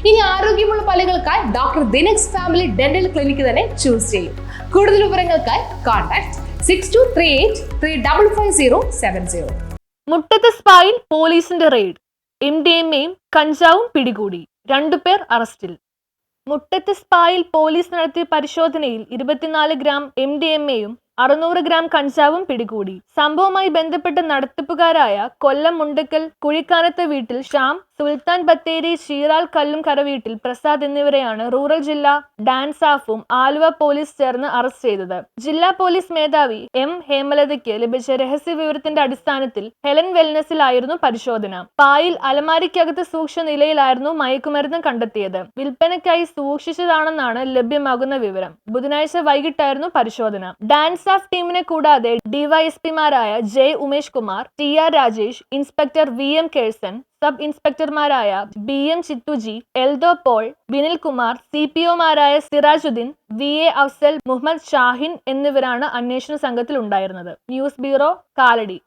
ഇനി ആരോഗ്യമുള്ള പല്ലുകൾക്കായി doctor ദിനക്സ് family dental clinic തന്നെ ചൂസ് ചെയ്യും. കൂടുതൽ വിവരങ്ങൾക്കായി കോൺടാക്ട് 6238355070. മുട്ടത്ത് സ്പായിൽ പോലീസിന്റെ റെയ്ഡ്. MDMAയും കഞ്ചാവും പിടികൂടി. 2 പേർ അറസ്റ്റിൽ. മുട്ടത്ത് സ്പായിൽ പോലീസ് നടത്തിയ പരിശോധനയിൽ 24 ഗ്രാം MDMAയും 600 ഗ്രാം കഞ്ചാവും പിടികൂടി. സംഭവവുമായി ബന്ധപ്പെട്ട് നടത്തിപ്പുകാരായ കൊല്ലം മുണ്ടക്കൽ കുഴിക്കാനത്ത് വീട്ടിൽ ഷ്യാം, സുൽത്താൻ ബത്തേരി ചീറാൽ കല്ലുംകര വീട്ടിൽ പ്രസാദ് എന്നിവരെയാണ് റൂറൽ ജില്ലാ ഡാൻസാഫും ആലുവ പോലീസ് ചേർന്ന് അറസ്റ്റ് ചെയ്തത്. ജില്ലാ പോലീസ് മേധാവി M ഹേമലതയ്ക്ക് ലഭിച്ച രഹസ്യ വിവരത്തിന്റെ അടിസ്ഥാനത്തിൽ ഹെലൻ വെൽനസിലായിരുന്നു പരിശോധന. പായിൽ അലമാരിക്കകത്ത് സൂക്ഷിച്ച നിലയിലായിരുന്നു മയക്കുമരുന്ന് കണ്ടെത്തിയത്. വിൽപ്പനയ്ക്കായി സൂക്ഷിച്ചതാണെന്നാണ് ലഭ്യമാകുന്ന വിവരം. ബുധനാഴ്ച വൈകിട്ടായിരുന്നു പരിശോധന. ഡാൻസാഫ് ടീമിനെ കൂടാതെ ഡിവൈഎസ്പിമാരായ J Umesh Kumar, TR Rajesh, inspector VM Kerson, sub ഇൻസ്പെക്ടർമാരായ BM ചിത്തുജി, എൽദോ പോൾ, ബിനിൽ കുമാർ, CPOമാരായ സിറാജുദ്ദീൻ, VA അഫ്സൽ, മുഹമ്മദ് ഷാഹിൻ എന്നിവരാണ് അന്വേഷണ സംഘത്തിൽ ഉണ്ടായിരുന്നത്. News bureau, Kalady.